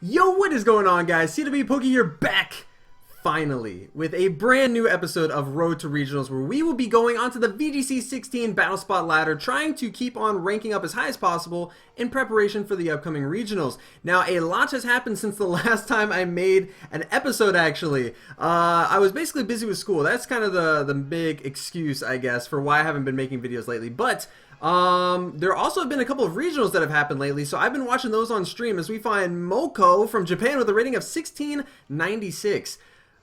Yo, what is going on, guys? CWpoke here, back finally with a brand new episode of Road to Regionals, where we will be going onto the VGC 16 Battlespot ladder, trying to keep on ranking up as high as possible in preparation for the upcoming regionals. Now, a lot has happened since the last time I made an episode, actually. I was basically busy with school. That's kind of the big excuse, I guess, for why I haven't been making videos lately. But there also have been a couple of regionals that have happened lately, so I've been watching those on stream as we find Moko from Japan with a rating of 1696.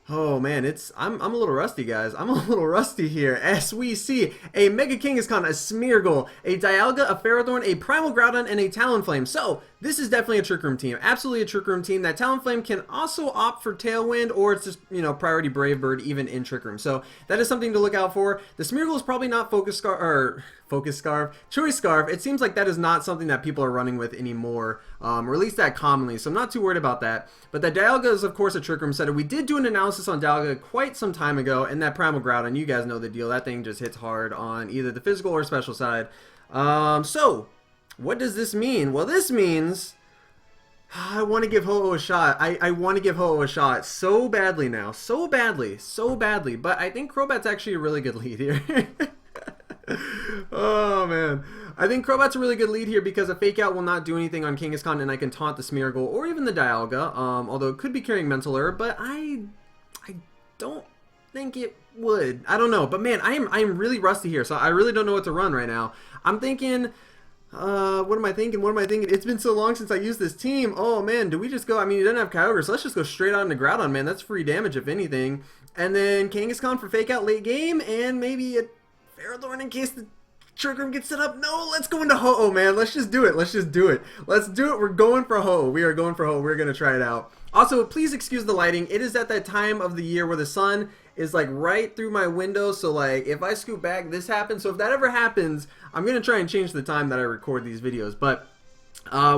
Oh man, I'm a little rusty, guys. I'm a little rusty here. As we see a Mega Kangaskhan, a Smeargle, a Dialga, a Ferrothorn, a Primal Groudon, and a Talonflame. So this is definitely a Trick Room team. Absolutely a Trick Room team. That Talonflame can also opt for Tailwind, or it's just, you know, priority Brave Bird even in Trick Room. So that is something to look out for. The Smeargle is probably not Choice Scarf. It seems like that is not something that people are running with anymore, or at least that commonly, so I'm not too worried about that. But the Dialga is, of course, a Trick Room setter. We did do an analysis on Dialga quite some time ago, and that Primal Groudon, you guys know the deal. That thing just hits hard on either the physical or special side. So, what does this mean? Well, this means I want to give Ho-Oh a shot. I want to give Ho-Oh a shot so badly now. So badly. But I think Crobat's actually a really good lead here. Oh man, I think Crobat's a really good lead here because a Fake Out will not do anything on Kangaskhan, and I can taunt the Smeargle or even the Dialga, although it could be carrying Mental Herb, but I don't think it would. I don't know, but man, I am really rusty here, so I really don't know what to run right now. I'm thinking, what am I thinking? It's been so long since I used this team. Oh man, do we just go? I mean, he doesn't have Kyogre, so let's just go straight on to Groudon, man. That's free damage if anything, and then Kangaskhan for Fake Out late game, and maybe a Ferrothorn in case the Trick Room gets set up. No, let's go into Ho-Oh, man. Let's just do it. Let's do it. We're going for Ho-Oh. We are going for Ho-Oh. We're going to try it out. Also, please excuse the lighting. It is at that time of the year where the sun is like right through my window. So like if I scoot back, this happens. So if that ever happens, I'm going to try and change the time that I record these videos. But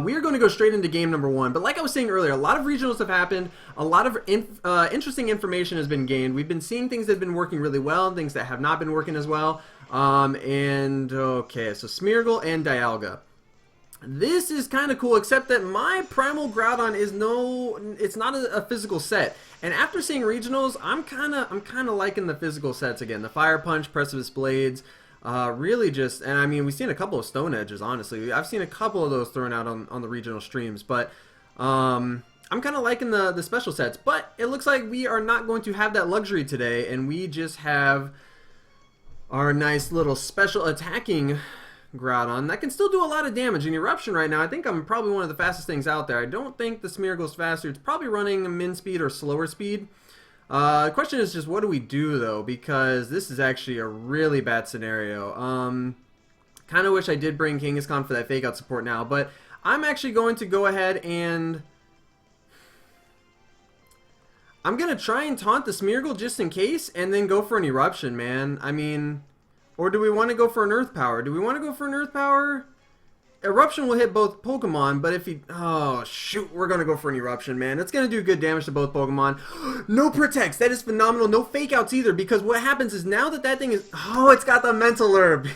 we are going to go straight into game number one. But like I was saying earlier, a lot of regionals have happened. A lot of interesting information has been gained. We've been seeing things that have been working really well and things that have not been working as well. Okay, so Smeargle and Dialga. This is kind of cool, except that my Primal Groudon is it's not a physical set. And after seeing regionals, I'm kind of liking the physical sets again. The Fire Punch, Precipice Blades. Really just, and I mean, we've seen a couple of Stone Edges, honestly. I've seen a couple of those thrown out on the regional streams, but I'm kind of liking the special sets. But it looks like we are not going to have that luxury today, and we just have our nice little special attacking Groudon that can still do a lot of damage. In Eruption right now, I think I'm probably one of the fastest things out there. I don't think the Smeargle's faster. It's probably running min speed or slower speed. The question is just, what do we do, though? Because this is actually a really bad scenario. Kind of wish I did bring Kangaskhan for that Fake Out support now, but I'm actually going to go ahead and I'm going to try and taunt the Smeargle just in case, and then go for an Eruption, man. I mean, or do we want to go for an Earth Power? Eruption will hit both Pokemon, but if he... Oh, shoot, we're going to go for an Eruption, man. It's going to do good damage to both Pokemon. No Protects. That is phenomenal. No Fake Outs either, because what happens is now that thing is... Oh, it's got the Mental Herb.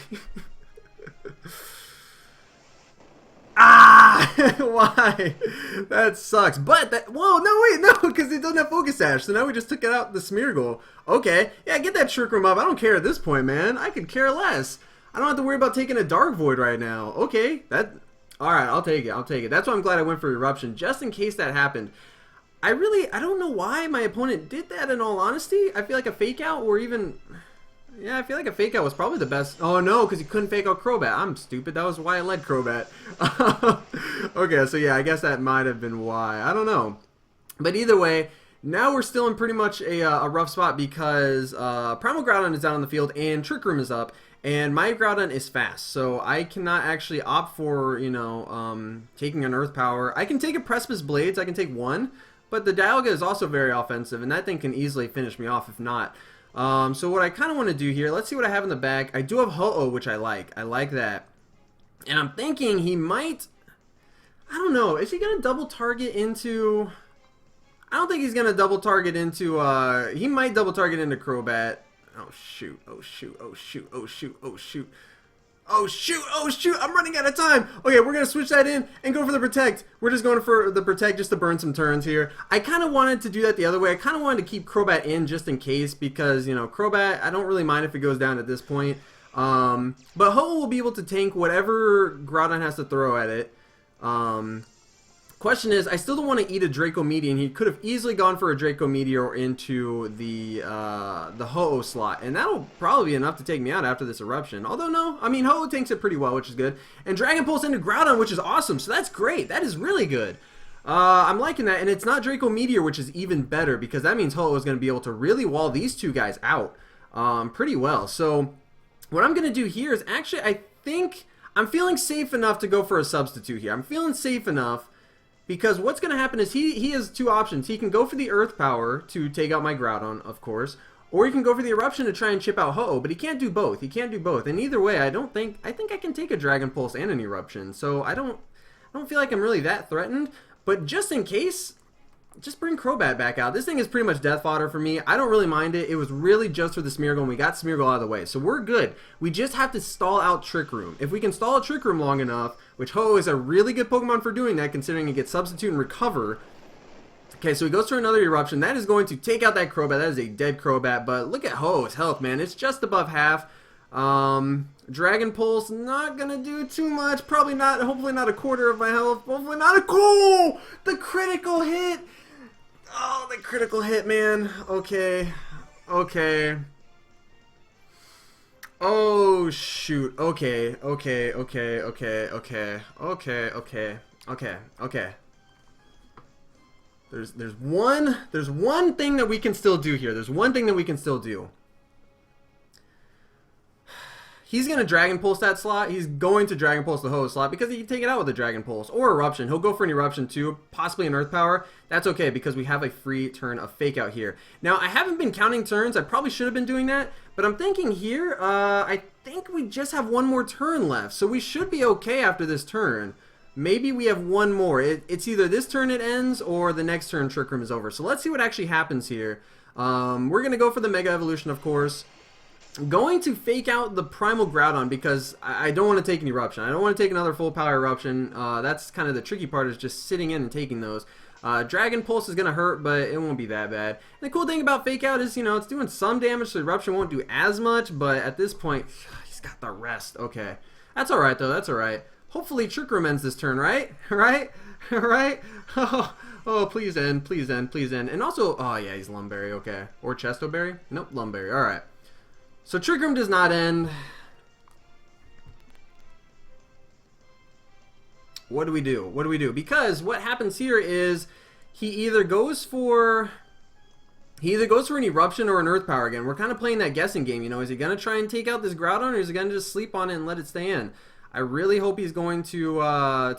Ah! Why? That sucks. But that... Whoa, no, wait, no, because it doesn't have Focus Sash, so now we just took it out the Smeargle. Okay. Yeah, get that Trick Room up. I don't care at this point, man. I could care less. I don't have to worry about taking a Dark Void right now. Okay, alright, I'll take it. That's why I'm glad I went for Eruption, just in case that happened. I don't know why my opponent did that, in all honesty. I feel like a Fake Out, or even... Yeah, I feel like a Fake Out was probably the best. Oh no, because he couldn't Fake Out Crobat. I'm stupid. That was why I led Crobat. Okay, so yeah, I guess that might have been why. I don't know. But either way, now we're still in pretty much a rough spot because Primal Groudon is down on the field and Trick Room is up. And my Groudon is fast, so I cannot actually opt for, you know, taking an Earth Power. I can take a Precipice Blades, I can take one, but the Dialga is also very offensive, and that thing can easily finish me off if not. So what I kind of want to do here, let's see what I have in the back. I do have Ho-Oh, which I like. I like that. And I'm thinking he might... I don't know, is he going to double target into... I don't think he's going to double target into... he might double target into Crobat. Oh shoot, oh shoot, oh shoot, oh shoot, oh shoot. Oh shoot, I'm running out of time. Okay, we're gonna switch that in and go for the protect. We're just going for the protect just to burn some turns here. I kind of wanted to do that the other way. I kind of wanted to keep Crobat in just in case because, you know, Crobat, I don't really mind if it goes down at this point. But Ho will be able to tank whatever Groudon has to throw at it. Question is, I still don't want to eat a Draco Meteor, and he could have easily gone for a Draco Meteor into the Ho-Oh slot, and that'll probably be enough to take me out after this eruption. Although no, I mean Ho-Oh tanks it pretty well, which is good. And Dragon Pulse into Groudon, which is awesome, so that's great. That is really good. I'm liking that, and it's not Draco Meteor, which is even better, because that means Ho-Oh is going to be able to really wall these two guys out pretty well. So what I'm going to do here is actually, I think I'm feeling safe enough to go for a substitute here. I'm feeling safe enough. Because what's going to happen is he has two options. He can go for the Earth Power to take out my Groudon, of course, or he can go for the Eruption to try and chip out Ho-Oh, but he can't do both. He can't do both. And either way, I think I can take a Dragon Pulse and an Eruption. So I don't feel like I'm really that threatened, but just in case, just bring Crobat back out. This thing is pretty much death fodder for me. I don't really mind it. It was really just for the Smeargle, and we got Smeargle out of the way. So we're good. We just have to stall out Trick Room. If we can stall a Trick Room long enough, which Ho-Oh is a really good Pokemon for doing that, considering it gets Substitute and Recover. Okay, so he goes for another Eruption. That is going to take out that Crobat. That is a dead Crobat, but look at Ho-Oh's health, man. It's just above half. Dragon Pulse, not gonna do too much. Probably not, hopefully not a quarter of my health. Hopefully not a... Oh! The critical hit! Oh, the critical hit, man. Okay. Okay. Oh, shoot. Okay. Okay. Okay. Okay. Okay. Okay. Okay. Okay. Okay. There's one thing that we can still do here. There's one thing that we can still do. He's going to Dragon Pulse that slot. He's going to Dragon Pulse the Ho-Oh slot because he can take it out with a Dragon Pulse or Eruption. He'll go for an Eruption too, possibly an Earth Power. That's okay because we have a free turn of Fake Out here. Now, I haven't been counting turns. I probably should have been doing that, but I'm thinking here, I think we just have one more turn left, so we should be okay after this turn. Maybe we have one more. It's either this turn it ends or the next turn Trick Room is over. So let's see what actually happens here. We're going to go for the Mega Evolution, of course. I'm going to fake out the Primal Groudon because I don't want to take an Eruption. I don't want to take another full power Eruption. That's kind of the tricky part, is just sitting in and taking those. Dragon Pulse is going to hurt, but it won't be that bad. And the cool thing about Fake Out is, you know, it's doing some damage, so Eruption won't do as much, but at this point, he's got the rest. Okay. That's alright, though. That's alright. Hopefully Trick Room ends this turn, right? Right? Right? Oh, please end. Please end. Please end. And also, oh yeah, he's Lumberry. Okay. Or Chesto Berry? Nope, Lumberry. Alright. So Trick Room does not end. What do we do? What do we do? Because what happens here is he either goes for an Eruption or an Earth Power again. We're kind of playing that guessing game, you know. Is he going to try and take out this Groudon, or is he going to just sleep on it and let it stay in? I really hope he's going to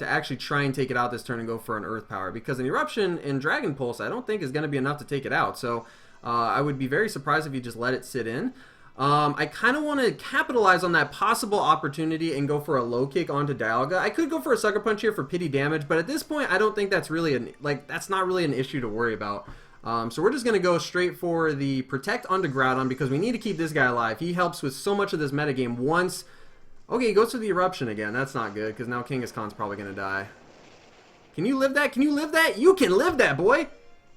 actually try and take it out this turn and go for an Earth Power, because an Eruption and Dragon Pulse I don't think is going to be enough to take it out. So I would be very surprised if he just let it sit in. I kind of want to capitalize on that possible opportunity and go for a low kick onto Dialga. I could go for a Sucker Punch here for pity damage, but at this point I don't think that's really that's not really an issue to worry about. So we're just going to go straight for the Protect onto Groudon because we need to keep this guy alive. He helps with so much of this metagame once. Okay, he goes for the Eruption again. That's not good because now Kangaskhan's probably going to die. Can you live that? Can you live that? You can live that, boy!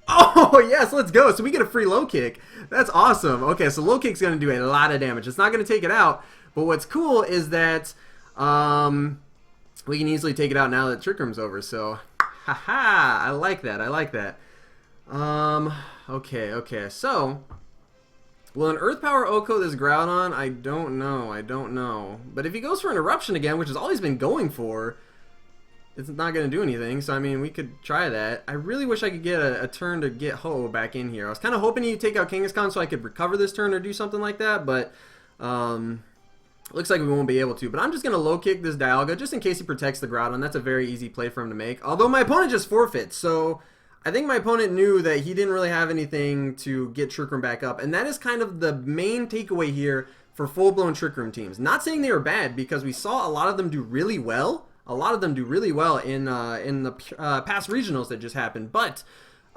Oh, yes, let's go. So we get a free low kick. That's awesome. Okay, so low kick's going to do a lot of damage. It's not going to take it out, but what's cool is that we can easily take it out now that Trick Room's over. So, haha, I like that. I like that. Okay. So, will an Earth Power Oko this Groudon? I don't know. But if he goes for an Eruption again, which is all he's been going for, it's not going to do anything, so I mean, we could try that. I really wish I could get a turn to get Ho-Oh back in here. I was kind of hoping he'd take out Kangaskhan so I could recover this turn or do something like that, but looks like we won't be able to. But I'm just going to low kick this Dialga just in case he protects the Groudon. That's a very easy play for him to make. Although my opponent just forfeits, so I think my opponent knew that he didn't really have anything to get Trick Room back up, and that is kind of the main takeaway here for full-blown Trick Room teams. Not saying they were bad, because we saw a lot of them do really well. A lot of them do really well in the past regionals that just happened. But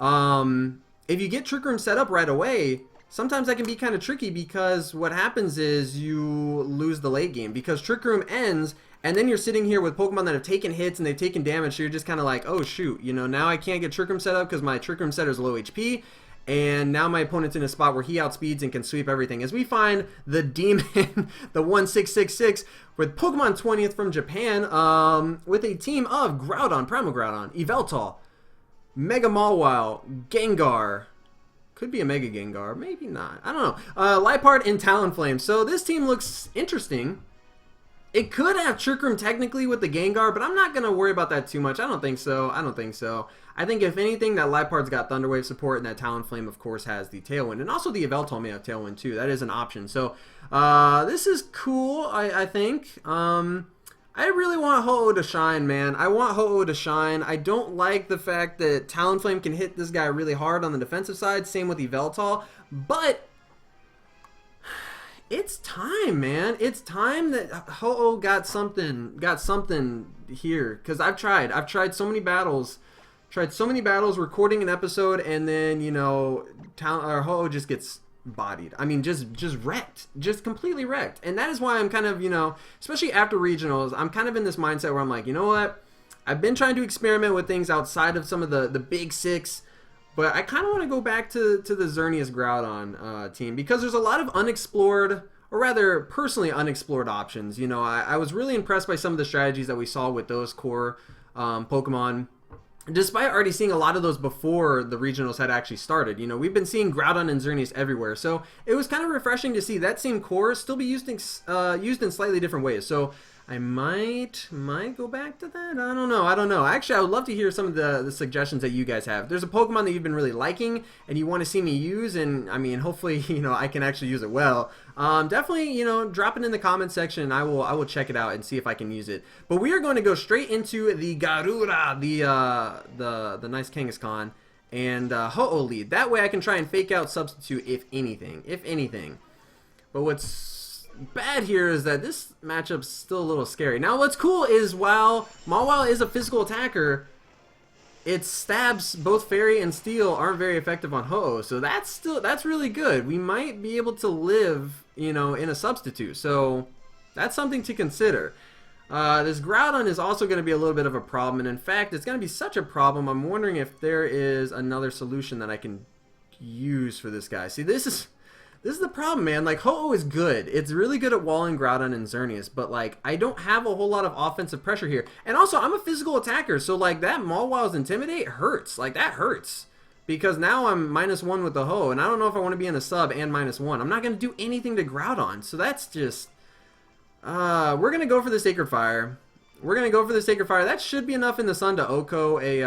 if you get Trick Room set up right away, sometimes that can be kind of tricky because what happens is you lose the late game because Trick Room ends and then you're sitting here with Pokemon that have taken hits and they've taken damage, so you're just kind of like, oh shoot, you know, now I can't get Trick Room set up because my Trick Room setter is low HP, and now my opponent's in a spot where he outspeeds and can sweep everything. As we find the Demon, the 1666, with Pokemon 20th from Japan, with a team of Groudon, Primal Groudon, Yveltal, Mega Mawile, Gengar, could be a Mega Gengar, maybe not, I don't know, Liepard, and Talonflame. So this team looks interesting. It could have Trick Room technically with the Gengar, but I'm not going to worry about that too much. I don't think so. I think if anything, that Liepard's got Thunder Wave support, and that Talonflame, of course, has the Tailwind. And also the Yveltal may have Tailwind, too. That is an option. So, this is cool, I think. I really want Ho-Oh to shine, man. I want Ho-Oh to shine. I don't like the fact that Talonflame can hit this guy really hard on the defensive side. Same with Yveltal. But it's time, man. It's time that Ho-Oh got something here. Because I've tried so many battles. Recording an episode, and then, you know, Ho-Oh just gets bodied. I mean, just wrecked. Just completely wrecked. And that is why I'm kind of, you know, especially after regionals, I'm kind of in this mindset where I'm like, you know what? I've been trying to experiment with things outside of some of the big six, but I kind of want to go back to the Xerneas Groudon team because there's a lot of unexplored, or rather personally unexplored options. You know, I was really impressed by some of the strategies that we saw with those core Pokemon, despite already seeing a lot of those before the regionals had actually started. You know, we've been seeing Groudon and Xerneas everywhere, so it was kind of refreshing to see that same core still be used in slightly different ways. So I might go back to that. I don't know. Actually, I would love to hear some of the suggestions that you guys have. There's a Pokemon that you've been really liking and you want to see me use, and I mean, hopefully, you know, I can actually use it well. Definitely, you know, drop it in the comment section and I will check it out and see if I can use it. But we are going to go straight into the Garura, the nice Kangaskhan, and Ho-Oh lead. That way I can try and fake out substitute if anything. But what's bad here is that this matchup's still a little scary. Now what's cool is while Mawile is a physical attacker, its stabs, both Fairy and Steel, aren't very effective on Ho-Oh, so that's really good. We might be able to live, you know, in a substitute, so that's something to consider. This Groudon is also going to be a little bit of a problem, and in fact it's going to be such a problem, I'm wondering if there is another solution that I can use for this guy. See, this is the problem, man. Like, Ho-Oh is good. It's really good at walling Groudon and Xerneas, but, like, I don't have a whole lot of offensive pressure here. And also, I'm a physical attacker, so, like, that Mawile's Intimidate hurts. Like, that hurts. Because now I'm -1 with the Ho, and I don't know if I want to be in a sub and -1. I'm not going to do anything to Groudon, so that's just... we're going to go for the Sacred Fire. That should be enough in the sun to Oko a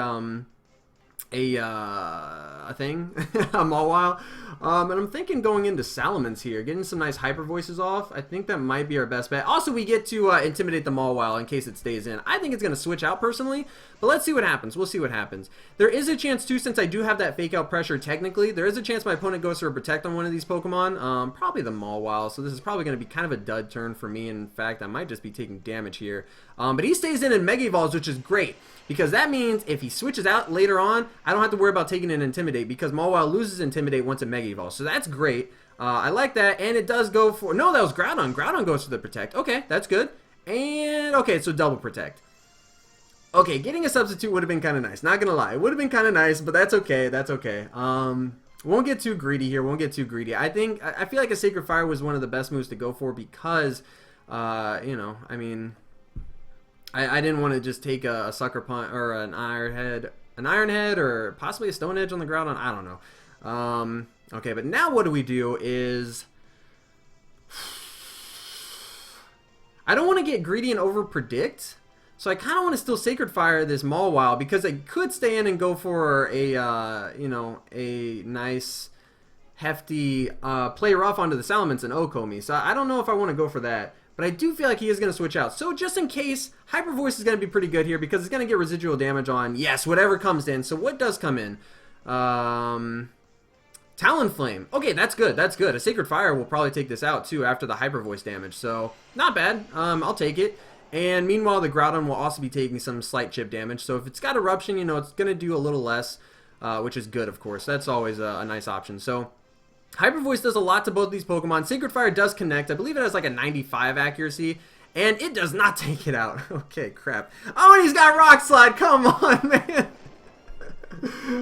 thing, a Mawile. And I'm thinking going into Salamence here, getting some nice Hyper Voices off. I think that might be our best bet. Also, we get to intimidate the Mawile in case it stays in. I think it's going to switch out personally, but let's see what happens. We'll see what happens. There is a chance too, since I do have that fake out pressure technically, there is a chance my opponent goes for a Protect on one of these Pokemon. Probably the Mawile, so this is probably going to be kind of a dud turn for me. In fact, I might just be taking damage here. But he stays in Mega Evolves, which is great, because that means if he switches out later on, I don't have to worry about taking an Intimidate, because Mawile loses Intimidate once it Mega Evolves. So that's great. I like that, and it does go for... No, that was Groudon. Groudon goes for the Protect. Okay, that's good. And, okay, so double Protect. Okay, getting a substitute would have been kind of nice. Not gonna lie. It would have been kind of nice, but that's okay. That's okay. Won't get too greedy here. I feel like a Sacred Fire was one of the best moves to go for because, you know, I mean... I didn't want to just take a Sucker Punch or an Iron Head or possibly a Stone Edge on the Groudon. I don't know. Okay, but now what do we do is... I don't want to get greedy and over-predict, so I kind of want to still Sacred Fire this Mawile because I could stay in and go for a, you know, a nice, hefty play rough onto the Salamence and Oko me. So I don't know if I want to go for that. But I do feel like he is going to switch out. So just in case, Hyper Voice is going to be pretty good here because it's going to get residual damage on, yes, whatever comes in. So what does come in? Talonflame. Okay, that's good. That's good. A Sacred Fire will probably take this out too after the Hyper Voice damage. So not bad. I'll take it. And meanwhile, the Groudon will also be taking some slight chip damage. So if it's got Eruption, you know, it's going to do a little less, which is good, of course. That's always a nice option. So Hyper Voice does a lot to both these Pokemon. Sacred Fire does connect. I believe it has like a 95 accuracy. And it does not take it out. Okay, crap. Oh, and he's got Rock Slide. Come on, man.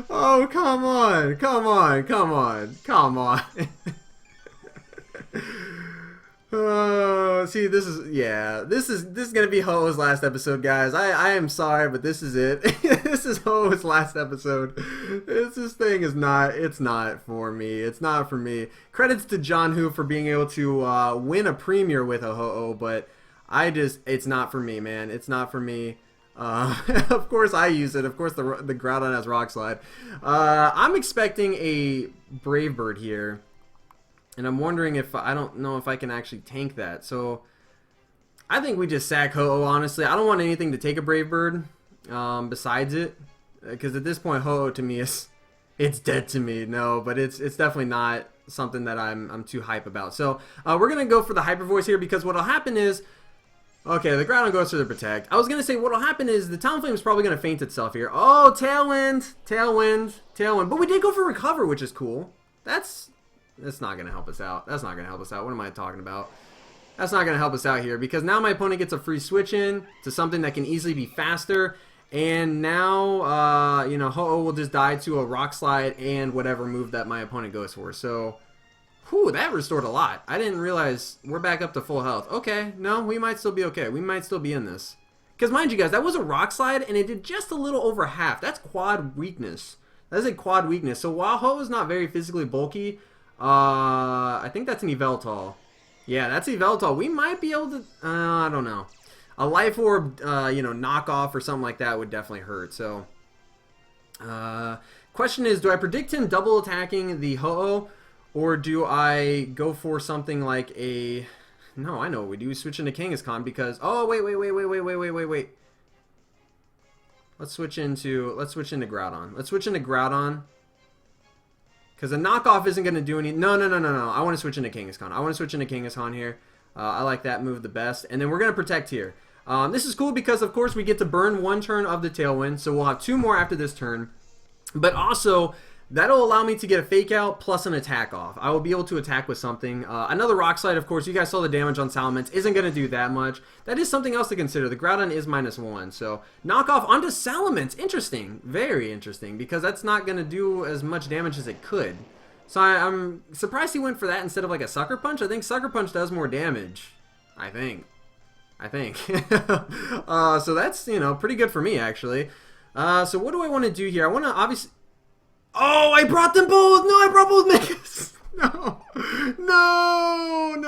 Oh, come on. Come on. Come on. Come on. Oh, see, this is, yeah, this is gonna be Ho-Oh's last episode, guys. I am sorry, but this is it. This is Ho-Oh's last episode. This thing is not, it's not for me. It's not for me. Credits to John Hu for being able to win a premiere with a Ho-Oh, but it's not for me, man. It's not for me. Of course I use it. Of course the Groudon has Rock Slide. I'm expecting a Brave Bird here. And I'm wondering if, I don't know if I can actually tank that. So, I think we just sack Ho-Oh, honestly. I don't want anything to take a Brave Bird besides it. Because at this point, Ho-Oh to me is, it's dead to me. No, but it's definitely not something that I'm too hype about. So, we're going to go for the Hyper Voice here because what'll happen is, okay, the Groudon goes for the Protect. I was going to say what'll happen is the Talonflame is probably going to faint itself here. Oh, Tailwind, Tailwind, Tailwind. But we did go for Recover, which is cool. That's not going to help us out. That's not going to help us out. What am I talking about? That's not going to help us out here because now my opponent gets a free switch in to something that can easily be faster. And now, you know, Ho-Oh will just die to a Rock Slide and whatever move that my opponent goes for. So, whew, that restored a lot. I didn't realize we're back up to full health. Okay, no, we might still be okay. We might still be in this. Because mind you guys, that was a Rock Slide and it did just a little over half. That's quad weakness. That's a quad weakness. So while Ho is not very physically bulky, I think that's an Yveltal. Yeah, that's Yveltal. We might be able to, I don't know. A Life Orb, you know, knockoff or something like that would definitely hurt. So, question is, do I predict him double attacking the Ho-Oh, or do I go for something like a, no, I know what we do. We switch into Kangaskhan because, oh, wait. Let's switch into Groudon. Let's switch into Groudon. Because a knockoff isn't going to do any... No. I want to switch into Kangaskhan. I want to switch into Kangaskhan here. I like that move the best. And then we're going to Protect here. This is cool because, of course, we get to burn one turn of the Tailwind. So we'll have 2 more after this turn. But also, that'll allow me to get a Fake Out plus an attack off. I will be able to attack with something. Another Rock Slide, of course. You guys saw the damage on Salamence. Isn't going to do that much. That is something else to consider. The Groudon is -1. So, knockoff onto Salamence. Interesting. Very interesting. Because that's not going to do as much damage as it could. So, I'm surprised he went for that instead of like a Sucker Punch. I think Sucker Punch does more damage. I think. So, that's, you know, pretty good for me, actually. So, what do I want to do here? I want to obviously... Oh, I brought them both! No, I brought both Megas! No,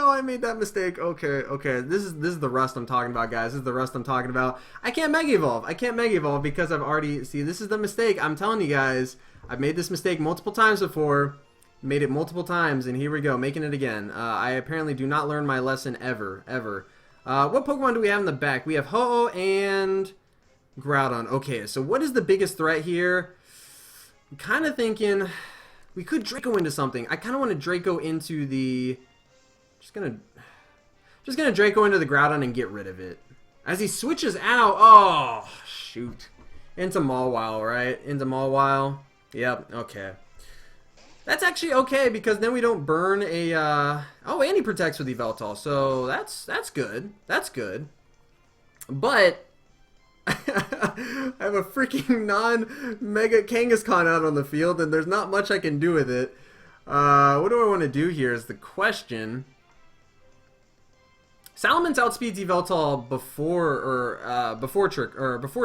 I made that mistake. Okay. This is the rust I'm talking about, guys. This is the rust I'm talking about. I can't Mega Evolve. I can't Mega Evolve because I've already... See, this is the mistake. I'm telling you guys. I've made this mistake multiple times before. Made it multiple times, and here we go. Making it again. I apparently do not learn my lesson ever. What Pokemon do we have in the back? We have Ho-Oh and Groudon. Okay, so what is the biggest threat here? I'm kind of thinking we could Draco into something. I kind of want to Draco into the... Just gonna Draco into the Groudon and get rid of it. As he switches out... Oh, shoot. Into Mawile, right? Into Mawile. Yep, okay. That's actually okay because then we don't burn a... Oh, and he protects with Yveltal. So that's good. That's good. But... I have a freaking non-Mega Kangaskhan out on the field, and there's not much I can do with it. What do I want to do here is the question. Salamence outspeeds Yveltal before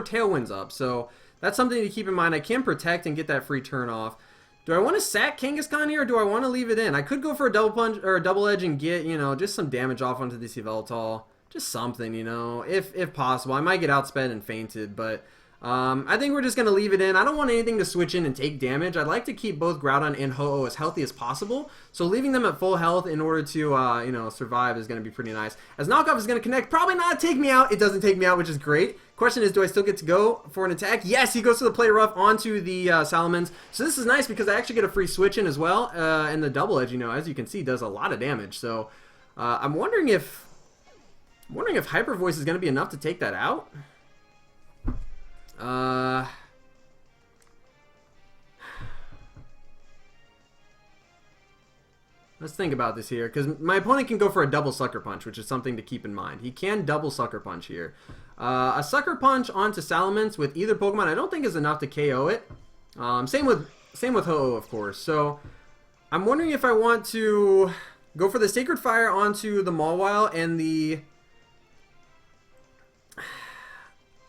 Tailwind's up, so that's something to keep in mind. I can Protect and get that free turn off. Do I want to sack Kangaskhan here, or do I want to leave it in? I could go for a double punch or a double edge and get, you know, just some damage off onto this Yveltal. Just something, you know, if possible. I might get outsped and fainted, but I think we're just going to leave it in. I don't want anything to switch in and take damage. I'd like to keep both Groudon and Ho-Oh as healthy as possible. So leaving them at full health in order to, you know, survive is going to be pretty nice. As Knockoff is going to connect, probably not take me out. It doesn't take me out, which is great. Question is, do I still get to go for an attack? Yes, he goes to the Play Rough onto the Salamence. So this is nice because I actually get a free switch in as well. And the Double Edge, you know, as you can see, does a lot of damage. So I'm wondering if Hyper Voice is going to be enough to take that out. Let's think about this here, because my opponent can go for a double Sucker Punch, which is something to keep in mind. He can double Sucker Punch here. A Sucker Punch onto Salamence with either Pokemon I don't think is enough to KO it. Same with Ho-Oh, of course. So I'm wondering if I want to go for the Sacred Fire onto the Mawile and the...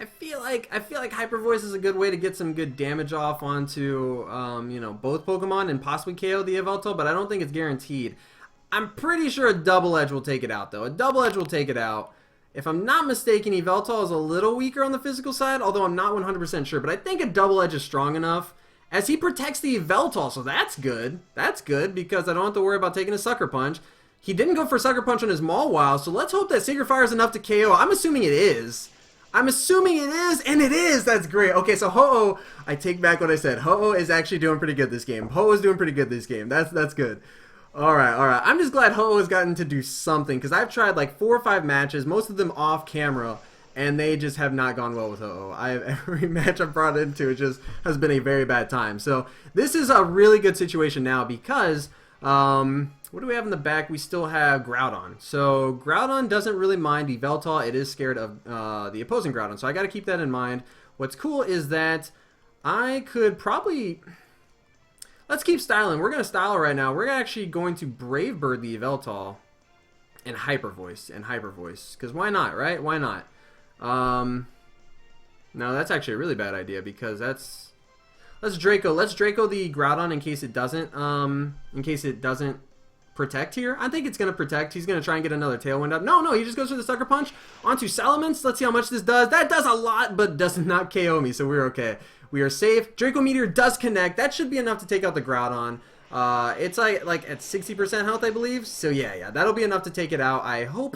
I feel like Hyper Voice is a good way to get some good damage off onto, you know, both Pokemon and possibly KO the Yveltal, but I don't think it's guaranteed. I'm pretty sure a Double Edge will take it out, though. A Double Edge will take it out. If I'm not mistaken, Yveltal is a little weaker on the physical side, although I'm not 100% sure, but I think a Double Edge is strong enough, as he protects the Yveltal, so that's good. That's good, because I don't have to worry about taking a Sucker Punch. He didn't go for Sucker Punch on his Mawile, so let's hope that Sacred Fire is enough to KO. I'm assuming it is. I'm assuming it is, and it is! That's great. Okay, so Ho-Oh, I take back what I said. Ho-Oh is actually doing pretty good this game. Ho-Oh is doing pretty good this game. That's good. Alright, alright. I'm just glad Ho-Oh has gotten to do something, because I've tried like 4 or 5 matches, most of them off camera, and they just have not gone well with Ho-Oh. Every match I've brought into it just has been a very bad time. So this is a really good situation now, because... what do we have in the back? We still have Groudon. So Groudon doesn't really mind Yveltal. It is scared of the opposing Groudon. So I got to keep that in mind. What's cool is that I could probably... Let's keep styling. We're going to style right now. We're actually going to Brave Bird the Yveltal and Hyper Voice. Because why not, right? Why not? No, that's actually a really bad idea because that's... Let's Draco the Groudon in case it doesn't protect here. I think it's going to protect. He's going to try and get another Tailwind up. No, he just goes for the Sucker Punch onto Salamence. Let's see how much this does. That does a lot, but does not KO me, so we're okay. We are safe. Draco Meteor does connect. That should be enough to take out the Groudon. It's like at 60% health, I believe. So yeah, that'll be enough to take it out, I hope.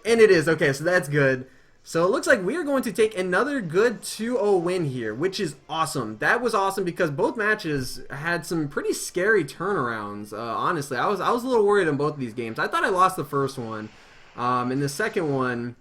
And it is. Okay, so that's good. So it looks like we are going to take another good 2-0 win here, which is awesome. That was awesome because both matches had some pretty scary turnarounds. Honestly, I was a little worried in both of these games. I thought I lost the first one, and the second one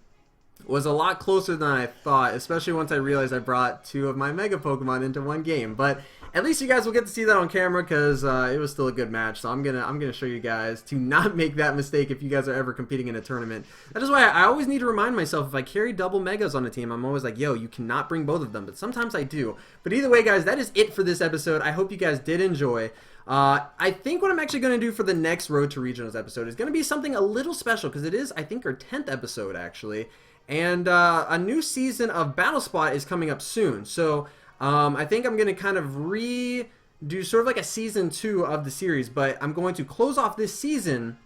was a lot closer than I thought, especially once I realized I brought 2 of my Mega Pokemon into one game. But at least you guys will get to see that on camera because it was still a good match. So I'm gonna show you guys to not make that mistake if you guys are ever competing in a tournament. That is why I always need to remind myself if I carry double Megas on a team, I'm always like, yo, you cannot bring both of them. But sometimes I do. But either way, guys, that is it for this episode. I hope you guys did enjoy. I think what I'm actually going to do for the next Road to Regionals episode is going to be something a little special because it is, I think, our 10th episode actually. And a new season of Battlespot is coming up soon. So I think I'm going to kind of redo sort of like a season 2 of the series. But I'm going to close off this season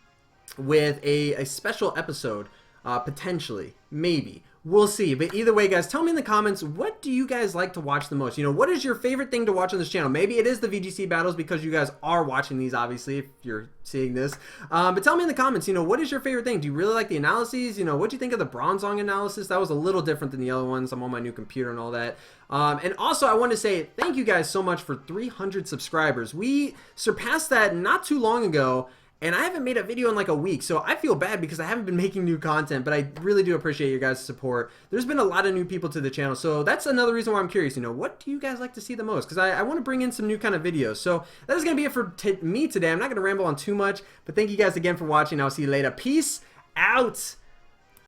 with a special episode, potentially, maybe. We'll see. But either way, guys, tell me in the comments, what do you guys like to watch the most? You know, what is your favorite thing to watch on this channel? Maybe it is the VGC battles because you guys are watching these, obviously, if you're seeing this. But tell me in the comments, you know, what is your favorite thing? Do you really like the analyses? You know, what do you think of the Bronzong analysis? That was a little different than the other ones. I'm on my new computer and all that. And also, I want to say thank you guys so much for 300 subscribers. We surpassed that not too long ago. And I haven't made a video in like a week, so I feel bad because I haven't been making new content, but I really do appreciate your guys' support. There's been a lot of new people to the channel, so that's another reason why I'm curious, you know, what do you guys like to see the most? Because I want to bring in some new kind of videos. So that is going to be it for me today. I'm not going to ramble on too much, but thank you guys again for watching. I'll see you later. Peace out.